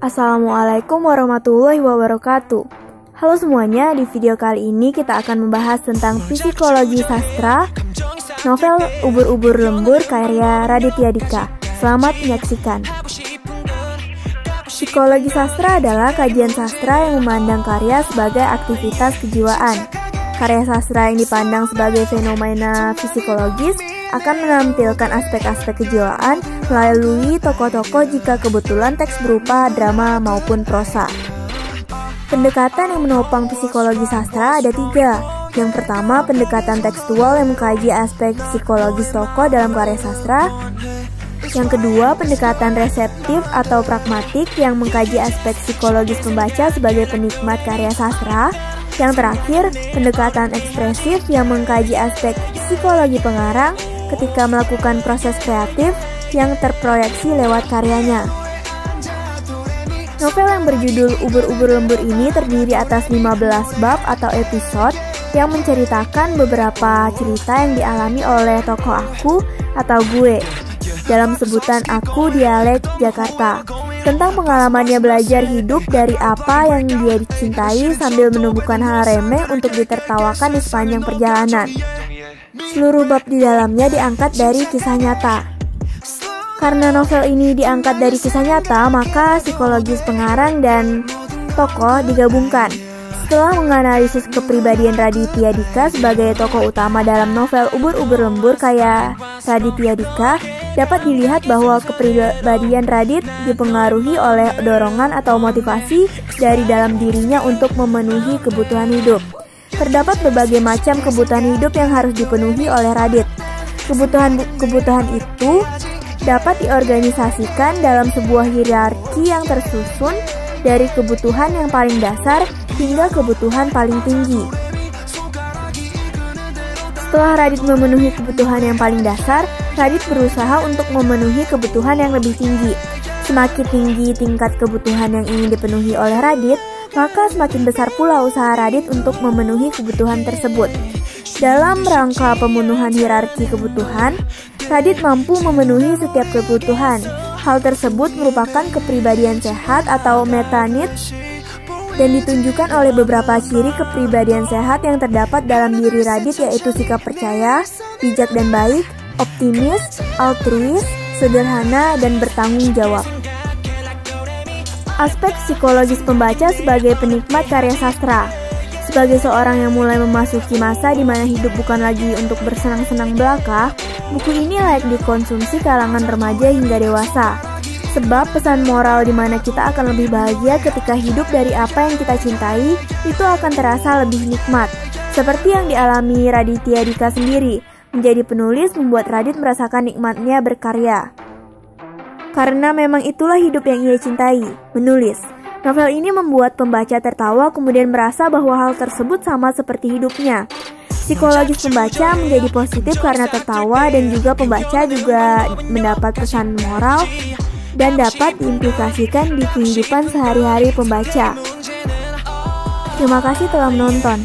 Assalamualaikum warahmatullahi wabarakatuh. Halo semuanya, di video kali ini kita akan membahas tentang psikologi sastra, novel Ubur-ubur lembur karya Raditya Dika. Selamat menyaksikan. Psikologi sastra adalah kajian sastra yang memandang karya sebagai aktivitas kejiwaan. Karya sastra yang dipandang sebagai fenomena psikologis akan menampilkan aspek-aspek kejiwaan melalui tokoh-tokoh jika kebetulan teks berupa drama maupun prosa. Pendekatan yang menopang psikologi sastra ada 3. Yang pertama, pendekatan tekstual yang mengkaji aspek psikologis tokoh dalam karya sastra. Yang kedua, pendekatan reseptif atau pragmatik yang mengkaji aspek psikologis pembaca sebagai penikmat karya sastra. Yang terakhir, pendekatan ekspresif yang mengkaji aspek psikologi pengarang ketika melakukan proses kreatif yang terproyeksi lewat karyanya. Novel yang berjudul Ubur-ubur lembur ini terdiri atas 15 bab atau episode yang menceritakan beberapa cerita yang dialami oleh tokoh aku atau gue dalam sebutan Aku Dialek Jakarta, tentang pengalamannya belajar hidup dari apa yang dia dicintai sambil menumbuhkan hal remeh untuk ditertawakan di sepanjang perjalanan. Seluruh bab di dalamnya diangkat dari kisah nyata. Karena novel ini diangkat dari kisah nyata, maka psikologis pengarang dan tokoh digabungkan. Setelah menganalisis kepribadian Raditya Dika sebagai tokoh utama dalam novel Ubur-ubur lembur karya Raditya Dika, dapat dilihat bahwa kepribadian Radit dipengaruhi oleh dorongan atau motivasi dari dalam dirinya untuk memenuhi kebutuhan hidup. Terdapat berbagai macam kebutuhan hidup yang harus dipenuhi oleh Radit. Kebutuhan itu dapat diorganisasikan dalam sebuah hierarki yang tersusun dari kebutuhan yang paling dasar hingga kebutuhan paling tinggi. Setelah Radit memenuhi kebutuhan yang paling dasar, Radit berusaha untuk memenuhi kebutuhan yang lebih tinggi. Semakin tinggi tingkat kebutuhan yang ingin dipenuhi oleh Radit, maka semakin besar pula usaha Radit untuk memenuhi kebutuhan tersebut. Dalam rangka pemenuhan hierarki kebutuhan, Radit mampu memenuhi setiap kebutuhan. Hal tersebut merupakan kepribadian sehat atau meta-needs dan ditunjukkan oleh beberapa ciri kepribadian sehat yang terdapat dalam diri Radit, yaitu sikap percaya, bijak dan baik, optimis, altruis, sederhana, dan bertanggung jawab. Aspek psikologis pembaca sebagai penikmat karya sastra. Sebagai seorang yang mulai memasuki masa di mana hidup bukan lagi untuk bersenang-senang belaka, buku ini layak dikonsumsi kalangan remaja hingga dewasa. Sebab pesan moral di mana kita akan lebih bahagia ketika hidup dari apa yang kita cintai itu akan terasa lebih nikmat. Seperti yang dialami Raditya Dika sendiri, menjadi penulis membuat Radit merasakan nikmatnya berkarya. Karena memang itulah hidup yang ia cintai, menulis. Novel ini membuat pembaca tertawa kemudian merasa bahwa hal tersebut sama seperti hidupnya. Psikologis pembaca menjadi positif karena tertawa dan juga pembaca juga mendapat pesan moral dan dapat diimplikasikan di kehidupan sehari-hari pembaca. Terima kasih telah menonton.